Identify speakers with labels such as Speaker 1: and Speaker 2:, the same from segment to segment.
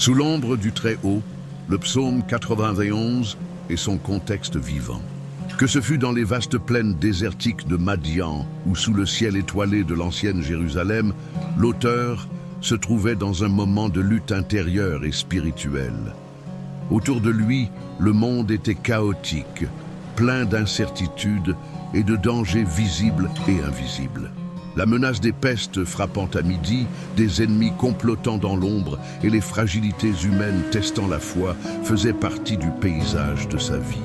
Speaker 1: Sous l'ombre du Très-Haut, le psaume 91 et son contexte vivant. Que ce fût dans les vastes plaines désertiques de Madian ou sous le ciel étoilé de l'ancienne Jérusalem, l'auteur se trouvait dans un moment de lutte intérieure et spirituelle. Autour de lui, le monde était chaotique, plein d'incertitudes et de dangers visibles et invisibles. La menace des pestes frappant à midi, des ennemis complotant dans l'ombre et les fragilités humaines testant la foi faisaient partie du paysage de sa vie.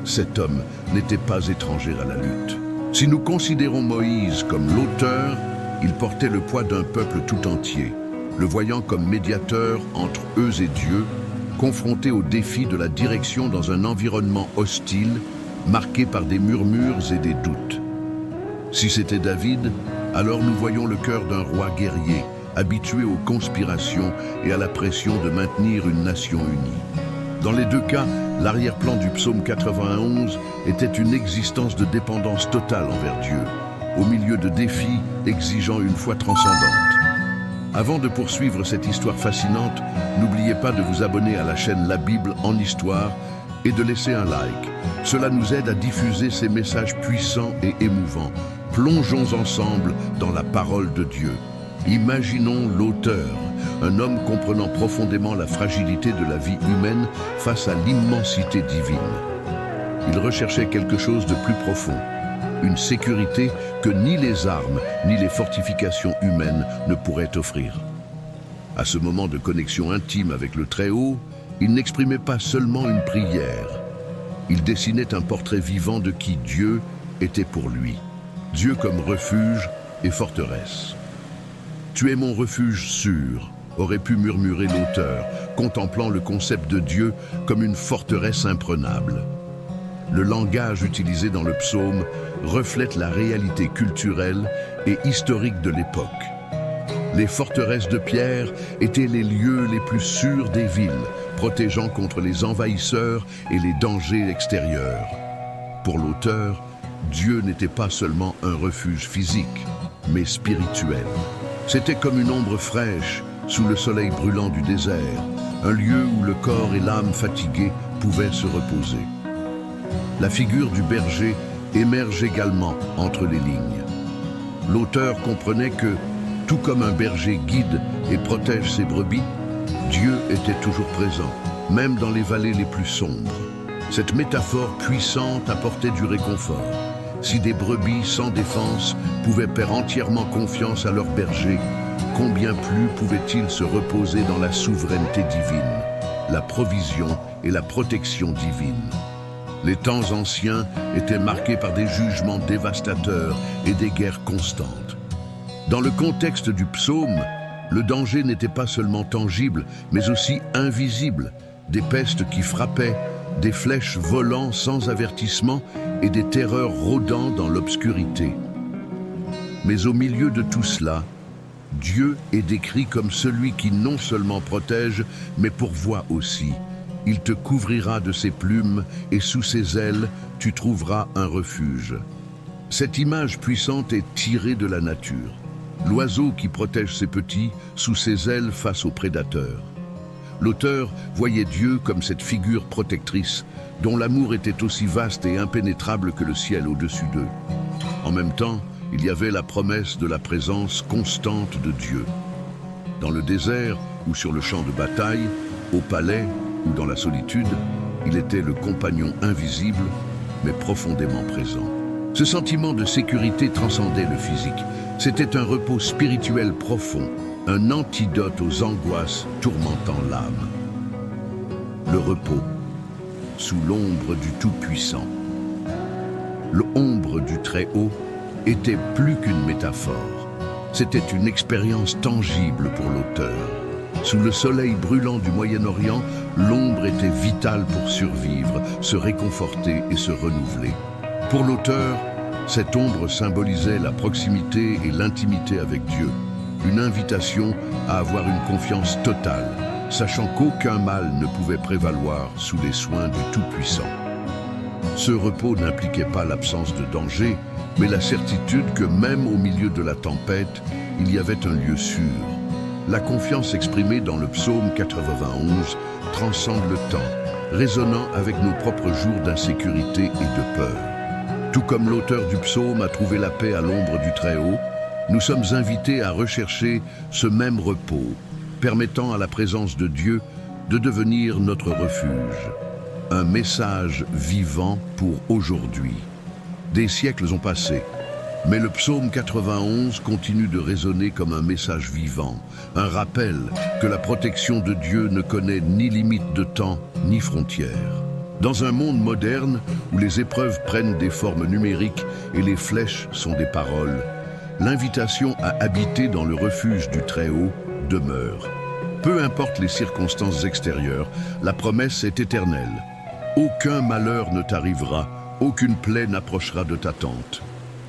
Speaker 1: Cet homme n'était pas étranger à la lutte. Si nous considérons Moïse comme l'auteur, il portait le poids d'un peuple tout entier, le voyant comme médiateur entre eux et Dieu, confronté au défi de la direction dans un environnement hostile, marqué par des murmures et des doutes. Si c'était David, alors nous voyons le cœur d'un roi guerrier, habitué aux conspirations et à la pression de maintenir une nation unie. Dans les deux cas, l'arrière-plan du psaume 91 était une existence de dépendance totale envers Dieu, au milieu de défis exigeant une foi transcendante. Avant de poursuivre cette histoire fascinante, n'oubliez pas de vous abonner à la chaîne La Bible en Histoire et de laisser un like. Cela nous aide à diffuser ces messages puissants et émouvants. Plongeons ensemble dans la parole de Dieu. Imaginons l'auteur, un homme comprenant profondément la fragilité de la vie humaine face à l'immensité divine. Il recherchait quelque chose de plus profond, une sécurité que ni les armes ni les fortifications humaines ne pourraient offrir. À ce moment de connexion intime avec le Très-Haut, il n'exprimait pas seulement une prière. Il dessinait un portrait vivant de qui Dieu était pour lui. Dieu comme refuge et forteresse. « Tu es mon refuge sûr », aurait pu murmurer l'auteur, contemplant le concept de Dieu comme une forteresse imprenable. Le langage utilisé dans le psaume reflète la réalité culturelle et historique de l'époque. Les forteresses de pierre étaient les lieux les plus sûrs des villes, protégeant contre les envahisseurs et les dangers extérieurs. Pour l'auteur, Dieu n'était pas seulement un refuge physique, mais spirituel. C'était comme une ombre fraîche sous le soleil brûlant du désert, un lieu où le corps et l'âme fatigués pouvaient se reposer. La figure du berger émerge également entre les lignes. L'auteur comprenait que, tout comme un berger guide et protège ses brebis, Dieu était toujours présent, même dans les vallées les plus sombres. Cette métaphore puissante apportait du réconfort. Si des brebis sans défense pouvaient faire entièrement confiance à leur berger, combien plus pouvaient-ils se reposer dans la souveraineté divine, la provision et la protection divine. Les temps anciens étaient marqués par des jugements dévastateurs et des guerres constantes. Dans le contexte du psaume, le danger n'était pas seulement tangible, mais aussi invisible. Des pestes qui frappaient, des flèches volant sans avertissement et des terreurs rôdant dans l'obscurité. Mais au milieu de tout cela, Dieu est décrit comme celui qui non seulement protège, mais pourvoit aussi. Il te couvrira de ses plumes et sous ses ailes, tu trouveras un refuge. Cette image puissante est tirée de la nature. L'oiseau qui protège ses petits sous ses ailes face aux prédateurs. L'auteur voyait Dieu comme cette figure protectrice, dont l'amour était aussi vaste et impénétrable que le ciel au-dessus d'eux. En même temps, il y avait la promesse de la présence constante de Dieu. Dans le désert ou sur le champ de bataille, au palais ou dans la solitude, il était le compagnon invisible, mais profondément présent. Ce sentiment de sécurité transcendait le physique. C'était un repos spirituel profond, un antidote aux angoisses tourmentant l'âme. Le repos, sous l'ombre du Tout-Puissant. L'ombre du Très-Haut était plus qu'une métaphore. C'était une expérience tangible pour l'auteur. Sous le soleil brûlant du Moyen-Orient, l'ombre était vitale pour survivre, se réconforter et se renouveler. Pour l'auteur, cette ombre symbolisait la proximité et l'intimité avec Dieu, une invitation à avoir une confiance totale, sachant qu'aucun mal ne pouvait prévaloir sous les soins du Tout-Puissant. Ce repos n'impliquait pas l'absence de danger, mais la certitude que même au milieu de la tempête, il y avait un lieu sûr, La confiance exprimée dans le psaume 91 transcende le temps, résonnant avec nos propres jours d'insécurité et de peur. Tout comme l'auteur du psaume a trouvé la paix à l'ombre du Très-Haut, nous sommes invités à rechercher ce même repos, permettant à la présence de Dieu de devenir notre refuge. Un message vivant pour aujourd'hui. Des siècles ont passé, mais le psaume 91 continue de résonner comme un message vivant, un rappel que la protection de Dieu ne connaît ni limite de temps ni frontières. Dans un monde moderne où les épreuves prennent des formes numériques et les flèches sont des paroles, l'invitation à habiter dans le refuge du Très-Haut demeure. Peu importe les circonstances extérieures, la promesse est éternelle. Aucun malheur ne t'arrivera, aucune plaie n'approchera de ta tente.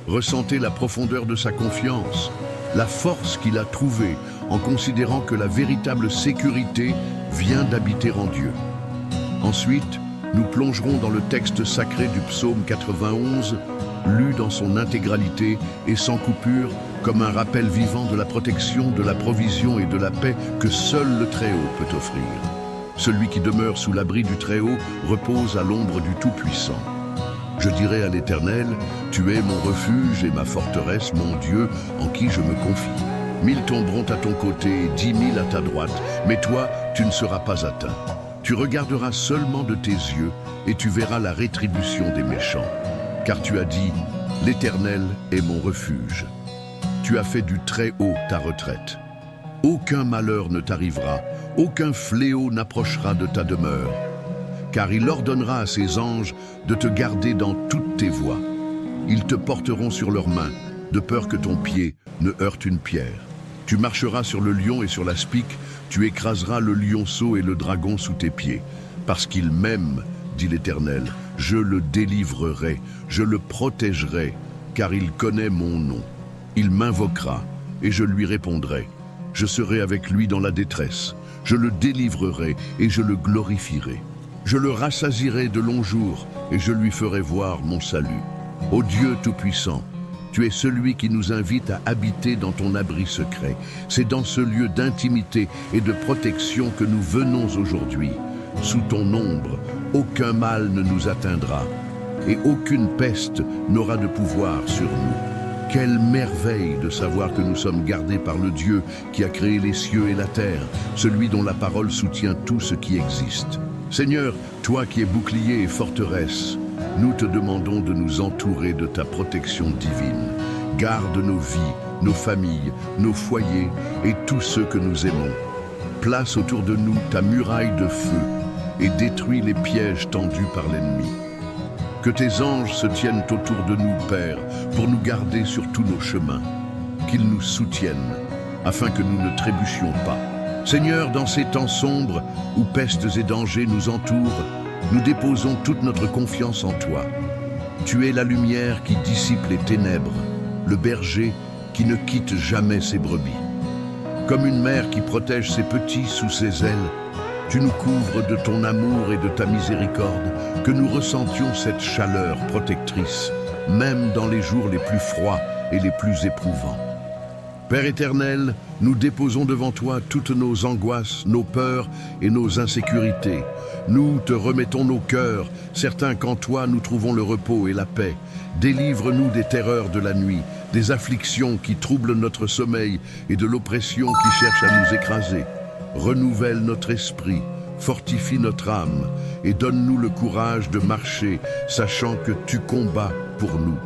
Speaker 1: Ressentez la profondeur de sa confiance, la force qu'il a trouvée en considérant que la véritable sécurité vient d'habiter en Dieu. Ensuite, nous plongerons dans le texte sacré du psaume 91, lu dans son intégralité et sans coupure, comme un rappel vivant de la protection, de la provision et de la paix que seul le Très-Haut peut offrir. Celui qui demeure sous l'abri du Très-Haut repose à l'ombre du Tout-Puissant. Je dirai à l'Éternel, tu es mon refuge et ma forteresse, mon Dieu, en qui je me confie. 1000 tomberont à ton côté, 10 000 à ta droite, mais toi, tu ne seras pas atteint. Tu regarderas seulement de tes yeux et tu verras la rétribution des méchants. Car tu as dit, l'Éternel est mon refuge. Tu as fait du Très-Haut ta retraite. Aucun malheur ne t'arrivera, aucun fléau n'approchera de ta demeure. Car il ordonnera à ses anges de te garder dans toutes tes voies. Ils te porteront sur leurs mains, de peur que ton pied ne heurte une pierre. Tu marcheras sur le lion et sur la spique, tu écraseras le lionceau et le dragon sous tes pieds. Parce qu'il m'aime, dit l'Éternel, je le délivrerai, je le protégerai, car il connaît mon nom. Il m'invoquera, et je lui répondrai. Je serai avec lui dans la détresse, je le délivrerai et je le glorifierai. Je le rassasierai de longs jours et je lui ferai voir mon salut. Ô Dieu Tout-Puissant, tu es celui qui nous invite à habiter dans ton abri secret. C'est dans ce lieu d'intimité et de protection que nous venons aujourd'hui. Sous ton ombre, aucun mal ne nous atteindra et aucune peste n'aura de pouvoir sur nous. Quelle merveille de savoir que nous sommes gardés par le Dieu qui a créé les cieux et la terre, celui dont la parole soutient tout ce qui existe. Seigneur, toi qui es bouclier et forteresse, nous te demandons de nous entourer de ta protection divine. Garde nos vies, nos familles, nos foyers et tous ceux que nous aimons. Place autour de nous ta muraille de feu et détruis les pièges tendus par l'ennemi. Que tes anges se tiennent autour de nous, Père, pour nous garder sur tous nos chemins. Qu'ils nous soutiennent, afin que nous ne trébuchions pas. Seigneur, dans ces temps sombres, où pestes et dangers nous entourent, nous déposons toute notre confiance en toi. Tu es la lumière qui dissipe les ténèbres, le berger qui ne quitte jamais ses brebis. Comme une mère qui protège ses petits sous ses ailes, tu nous couvres de ton amour et de ta miséricorde, que nous ressentions cette chaleur protectrice, même dans les jours les plus froids et les plus éprouvants. Père éternel, nous déposons devant toi toutes nos angoisses, nos peurs et nos insécurités. Nous te remettons nos cœurs, certains qu'en toi nous trouvons le repos et la paix. Délivre-nous des terreurs de la nuit, des afflictions qui troublent notre sommeil et de l'oppression qui cherche à nous écraser. Renouvelle notre esprit, fortifie notre âme et donne-nous le courage de marcher, sachant que tu combats pour nous.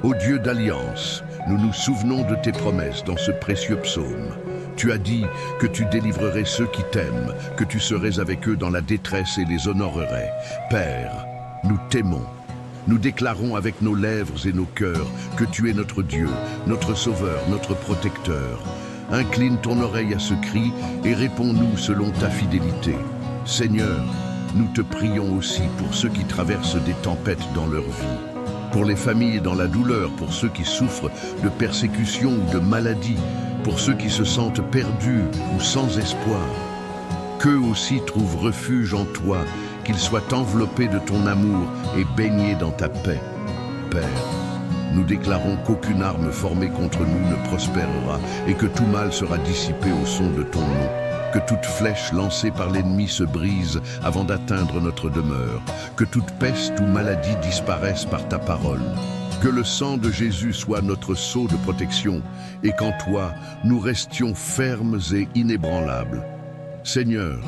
Speaker 1: Ô Dieu d'alliance, nous nous souvenons de tes promesses dans ce précieux psaume. Tu as dit que tu délivrerais ceux qui t'aiment, que tu serais avec eux dans la détresse et les honorerais. Père, nous t'aimons. Nous déclarons avec nos lèvres et nos cœurs que tu es notre Dieu, notre Sauveur, notre Protecteur. Incline ton oreille à ce cri et réponds-nous selon ta fidélité. Seigneur, nous te prions aussi pour ceux qui traversent des tempêtes dans leur vie. Pour les familles dans la douleur, pour ceux qui souffrent de persécutions ou de maladies, pour ceux qui se sentent perdus ou sans espoir. Qu'eux aussi trouvent refuge en toi, qu'ils soient enveloppés de ton amour et baignés dans ta paix. Père, nous déclarons qu'aucune arme formée contre nous ne prospérera et que tout mal sera dissipé au son de ton nom. Que toute flèche lancée par l'ennemi se brise avant d'atteindre notre demeure. Que toute peste ou maladie disparaisse par ta parole. Que le sang de Jésus soit notre sceau de protection et qu'en toi, nous restions fermes et inébranlables. Seigneur,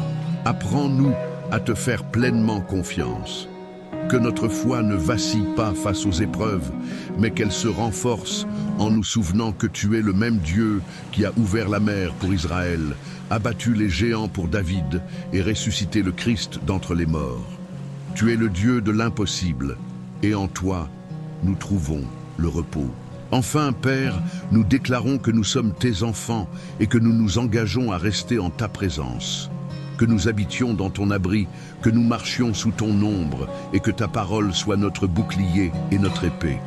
Speaker 1: apprends-nous à te faire pleinement confiance. Que notre foi ne vacille pas face aux épreuves, mais qu'elle se renforce en nous souvenant que tu es le même Dieu qui a ouvert la mer pour Israël, abattu les géants pour David et ressuscité le Christ d'entre les morts. Tu es le Dieu de l'impossible, et en toi, nous trouvons le repos. Enfin, Père, nous déclarons que nous sommes tes enfants et que nous nous engageons à rester en ta présence. Que nous habitions dans ton abri, que nous marchions sous ton ombre et que ta parole soit notre bouclier et notre épée.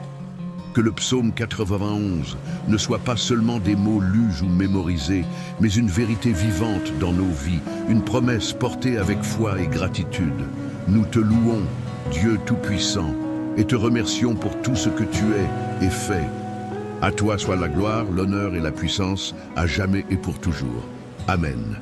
Speaker 1: Que le psaume 91 ne soit pas seulement des mots lus ou mémorisés, mais une vérité vivante dans nos vies, une promesse portée avec foi et gratitude. Nous te louons, Dieu Tout-Puissant, et te remercions pour tout ce que tu es et fais. À toi soit la gloire, l'honneur et la puissance, à jamais et pour toujours. Amen.